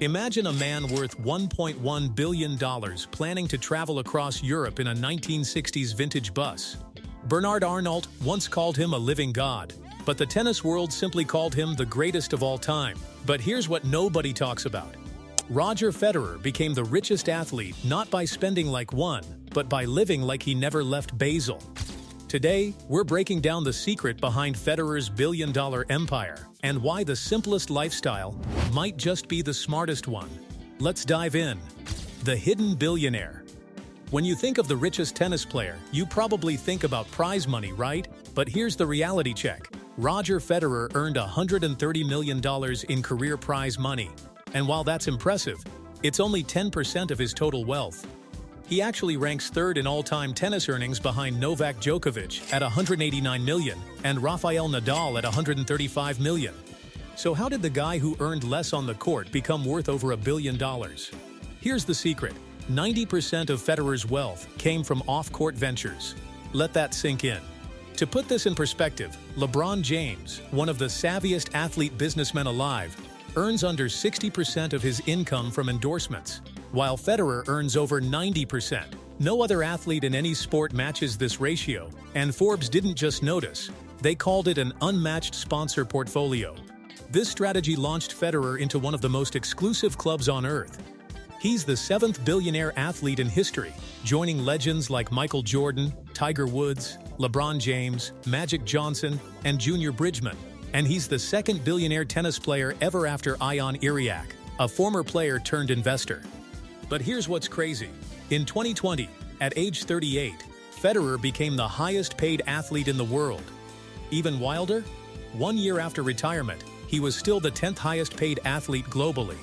Imagine a man worth $1.1 billion planning to travel across Europe in a 1960s vintage bus. Bernard Arnault once called him a living god, but the tennis world simply called him the greatest of all time. But here's what nobody talks about. Roger Federer became the richest athlete not by spending like one, but by living like he never left Basel. Today, we're breaking down the secret behind Federer's billion-dollar empire and why the simplest lifestyle might just be the smartest one. Let's dive in. The hidden billionaire. When you think of the richest tennis player, you probably think about prize money, right? But here's the reality check. Roger Federer earned $130 million in career prize money. And while that's impressive, it's only 10% of his total wealth. He actually ranks third in all-time tennis earnings behind Novak Djokovic at $189 million and Rafael Nadal at $135 million. So how did the guy who earned less on the court become worth over $1 billion? Here's the secret. 90% of Federer's wealth came from off-court ventures. Let that sink in. To put this in perspective, LeBron James, one of the savviest athlete businessmen alive, earns under 60% of his income from endorsements, while Federer earns over 90%. No other athlete in any sport matches this ratio, and Forbes didn't just notice, they called it an unmatched sponsor portfolio. This strategy launched Federer into one of the most exclusive clubs on earth. He's the 7th billionaire athlete in history, joining legends like Michael Jordan, Tiger Woods, LeBron James, Magic Johnson, and Junior Bridgman. And he's the 2nd billionaire tennis player ever after Ion Iriak, a former player turned investor. But here's what's crazy. In 2020, at age 38, Federer became the highest-paid athlete in the world. Even wilder? 1 year after retirement, he was still the 10th highest-paid athlete globally.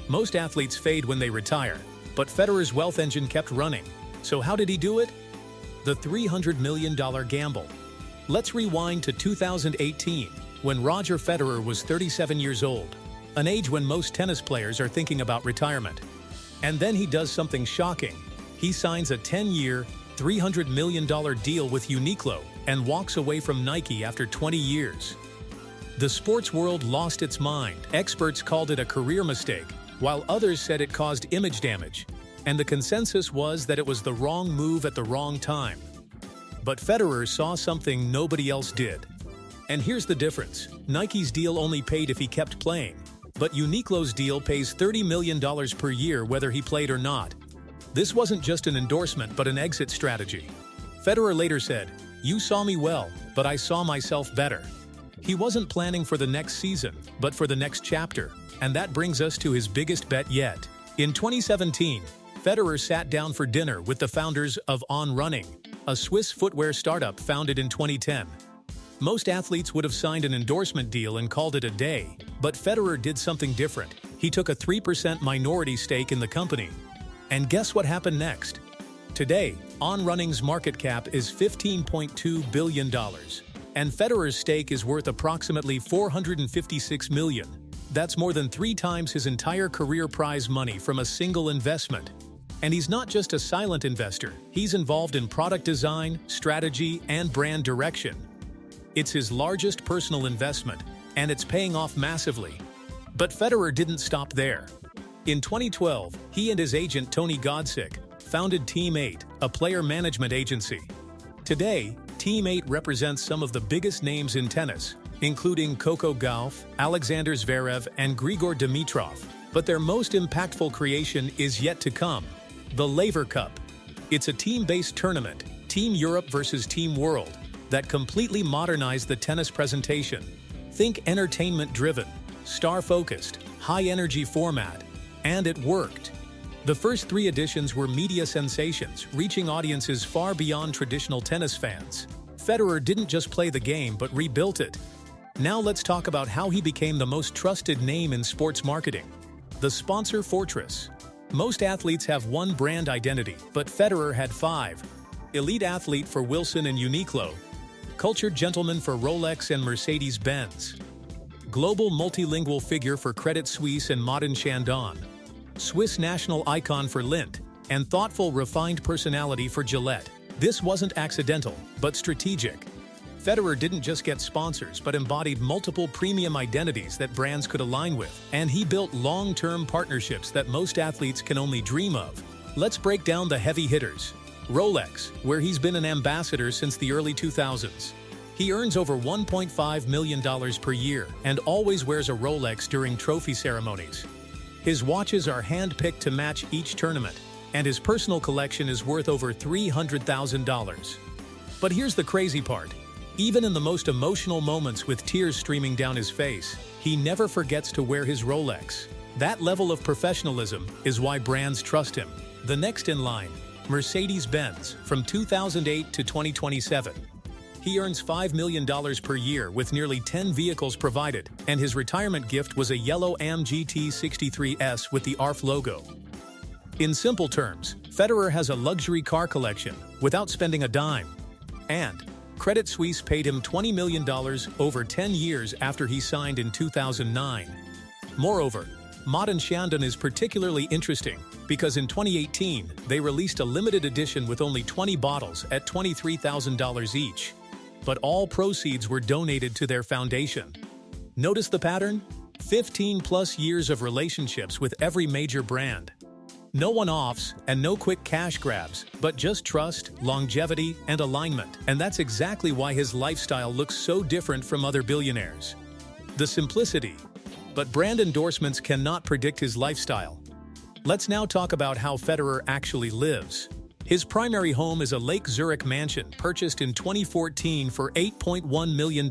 Most athletes fade when they retire, but Federer's wealth engine kept running. So how did he do it? The $300 million gamble. Let's rewind to 2018, when Roger Federer was 37 years old, an age when most tennis players are thinking about retirement. And then he does something shocking. He signs a 10-year, $300 million deal with Uniqlo and walks away from Nike after 20 years. The sports world lost its mind. Experts called it a career mistake, while others said it caused image damage. And the consensus was that it was the wrong move at the wrong time. But Federer saw something nobody else did. And here's the difference. Nike's deal only paid if he kept playing, but Uniqlo's deal pays $30 million per year whether he played or not. This wasn't just an endorsement but an exit strategy. Federer later said, "You saw me well, but I saw myself better." He wasn't planning for the next season, but for the next chapter. And that brings us to his biggest bet yet. In 2017, Federer sat down for dinner with the founders of On Running, a Swiss footwear startup founded in 2010. Most athletes would have signed an endorsement deal and called it a day, but Federer did something different. He took a 3% minority stake in the company. And guess what happened next? Today, On Running's market cap is $15.2 billion, and Federer's stake is worth approximately $456 million. That's more than 3 times his entire career prize money from a single investment. And he's not just a silent investor, he's involved in product design, strategy, and brand direction. It's his largest personal investment, and it's paying off massively. But Federer didn't stop there. In 2012, he and his agent Tony Godsick founded Team 8, a player management agency. Today, Team 8 represents some of the biggest names in tennis, including Coco Gauff, Alexander Zverev, and Grigor Dimitrov. But their most impactful creation is yet to come, the Laver Cup. It's a team-based tournament, Team Europe versus Team World, that completely modernized the tennis presentation. Think entertainment-driven, star-focused, high-energy format. And it worked. The first 3 editions were media sensations, reaching audiences far beyond traditional tennis fans. Federer didn't just play the game, but rebuilt it. Now let's talk about how he became the most trusted name in sports marketing. The sponsor fortress. Most athletes have one brand identity, but Federer had 5. Elite athlete for Wilson and Uniqlo. Cultured gentleman for Rolex and Mercedes-Benz. Global multilingual figure for Credit Suisse and Modern Chandon. Swiss national icon for Lindt, and thoughtful, refined personality for Gillette. This wasn't accidental, but strategic. Federer didn't just get sponsors but embodied multiple premium identities that brands could align with, and he built long-term partnerships that most athletes can only dream of. Let's break down the heavy hitters. Rolex, where he's been an ambassador since the early 2000s. He earns over $1.5 million per year and always wears a Rolex during trophy ceremonies. His watches are hand-picked to match each tournament, and his personal collection is worth over $300,000. But here's the crazy part. Even in the most emotional moments with tears streaming down his face, he never forgets to wear his Rolex. That level of professionalism is why brands trust him. The next in line, Mercedes-Benz, from 2008 to 2027. He earns $5 million per year with nearly 10 vehicles provided, and his retirement gift was a yellow AMG GT63S with the ARF logo. In simple terms, Federer has a luxury car collection without spending a dime. And Credit Suisse paid him $20 million over 10 years after he signed in 2009. Moreover, Mott & Chandon is particularly interesting because in 2018, they released a limited edition with only 20 bottles at $23,000 each. But all proceeds were donated to their foundation. Notice the pattern? 15+ years of relationships with every major brand. No one-offs and no quick cash grabs, but just trust, longevity, and alignment. And that's exactly why his lifestyle looks so different from other billionaires. The simplicity. But brand endorsements cannot predict his lifestyle. Let's now talk about how Federer actually lives. His primary home is a Lake Zurich mansion purchased in 2014 for $8.1 million.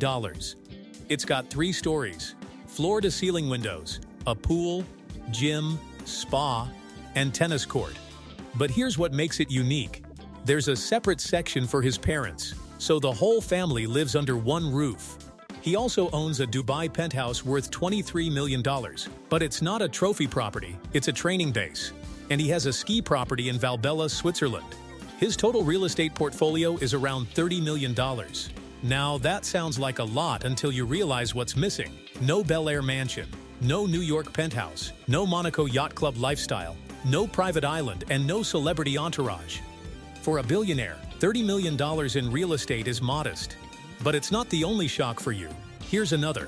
It's got 3 stories, floor-to-ceiling windows, a pool, gym, spa, and tennis court. But here's what makes it unique. There's a separate section for his parents, so the whole family lives under one roof. He also owns a Dubai penthouse worth $23 million, but it's not a trophy property, it's a training base. And he has a ski property in Valbella, Switzerland. His total real estate portfolio is around $30 million. Now that sounds like a lot until you realize what's missing. No Bel Air mansion, no New York penthouse, no Monaco yacht club lifestyle, no private island, and no celebrity entourage. For a billionaire, $30 million in real estate is modest. But it's not the only shock for you. Here's another.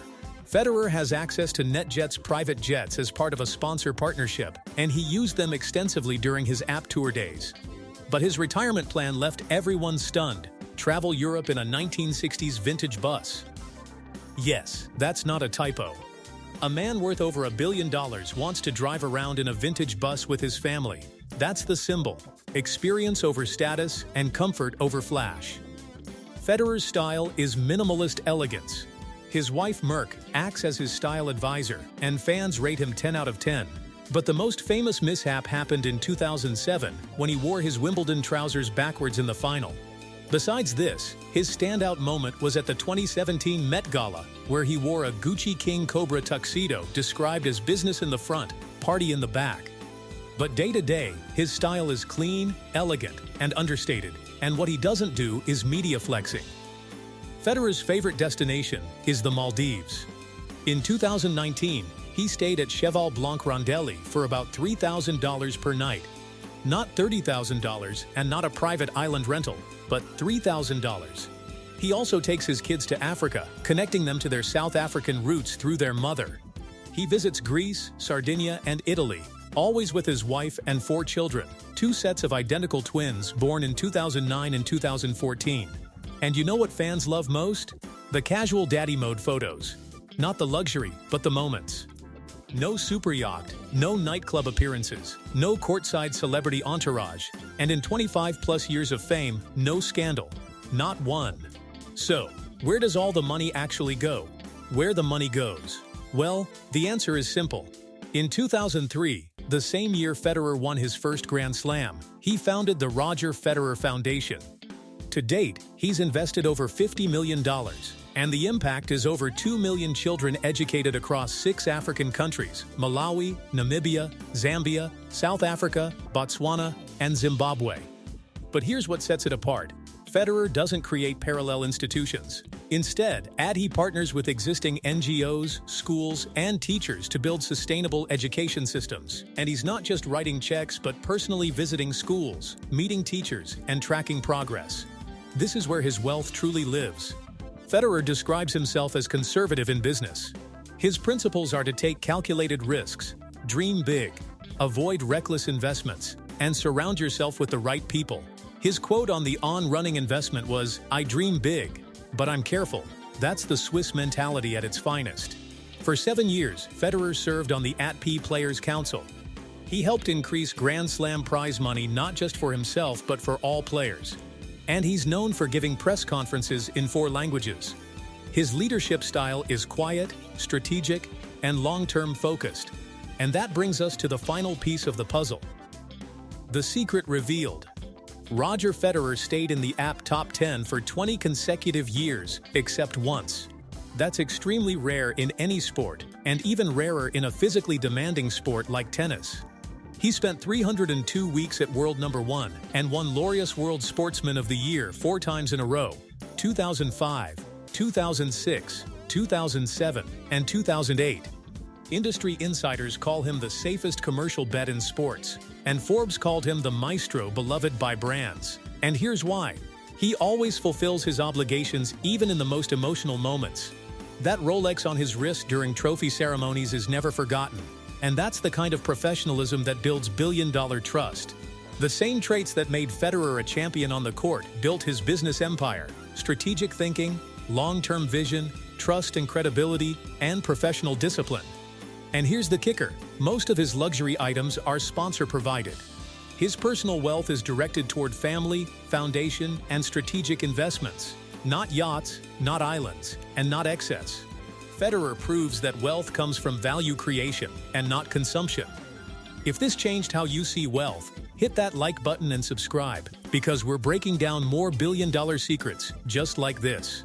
Federer has access to NetJet's private jets as part of a sponsor partnership, and he used them extensively during his app tour days. But his retirement plan left everyone stunned. Travel Europe in a 1960s vintage bus. Yes, that's not a typo. A man worth over $1 billion wants to drive around in a vintage bus with his family. That's the symbol. Experience over status and comfort over flash. Federer's style is minimalist elegance. His wife Merck acts as his style advisor, and fans rate him 10 out of 10. But the most famous mishap happened in 2007 when he wore his Wimbledon trousers backwards in the final. Besides this, his standout moment was at the 2017 Met Gala, where he wore a Gucci King Cobra tuxedo described as business in the front, party in the back. But day to day, his style is clean, elegant, and understated, and what he doesn't do is media flexing. Federer's favorite destination is the Maldives. In 2019, he stayed at Cheval Blanc Rondelli for about $3,000 per night. Not $30,000 and not a private island rental, but $3,000. He also takes his kids to Africa, connecting them to their South African roots through their mother. He visits Greece, Sardinia, and Italy, always with his wife and 4 children, 2 sets of identical twins born in 2009 and 2014. And you know what fans love most? The casual daddy mode photos. Not the luxury, but the moments. No super yacht, no nightclub appearances, no courtside celebrity entourage, and in 25+ years of fame, no scandal. Not one. So, where does all the money actually go? Where the money goes? Well, the answer is simple. In 2003, the same year Federer won his first Grand Slam, he founded the Roger Federer Foundation. To date, he's invested over $50 million, and the impact is over 2 million children educated across 6 African countries: Malawi, Namibia, Zambia, South Africa, Botswana, and Zimbabwe. But here's what sets it apart. Federer doesn't create parallel institutions. Instead, he partners with existing NGOs, schools, and teachers to build sustainable education systems. And he's not just writing checks, but personally visiting schools, meeting teachers, and tracking progress. This is where his wealth truly lives. Federer describes himself as conservative in business. His principles are to take calculated risks, dream big, avoid reckless investments, and surround yourself with the right people. His quote on the on-running investment was, "I dream big, but I'm careful." That's the Swiss mentality at its finest. For 7 years, Federer served on the TTiS&x Players Council. He helped increase Grand Slam prize money not just for himself but for all players. And he's known for giving press conferences in 4 languages. His leadership style is quiet, strategic, and long-term focused. And that brings us to the final piece of the puzzle. The secret revealed. Roger Federer stayed in the TTiS&x top 10 for 20 consecutive years, except once. That's extremely rare in any sport, and even rarer in a physically demanding sport like tennis. He spent 302 weeks at world number 1 and won Laureus World Sportsman of the Year 4 times in a row: 2005, 2006, 2007, and 2008. Industry insiders call him the safest commercial bet in sports, and Forbes called him the maestro beloved by brands. And here's why. He always fulfills his obligations even in the most emotional moments. That Rolex on his wrist during trophy ceremonies is never forgotten. And that's the kind of professionalism that builds billion-dollar trust. The same traits that made Federer a champion on the court built his business empire: strategic thinking, long-term vision, trust and credibility, and professional discipline. And here's the kicker: most of his luxury items are sponsor-provided. His personal wealth is directed toward family, foundation, and strategic investments. Not yachts, not islands, and not excess. Federer proves that wealth comes from value creation and not consumption. If this changed how you see wealth, hit that like button and subscribe, because we're breaking down more billion-dollar secrets just like this.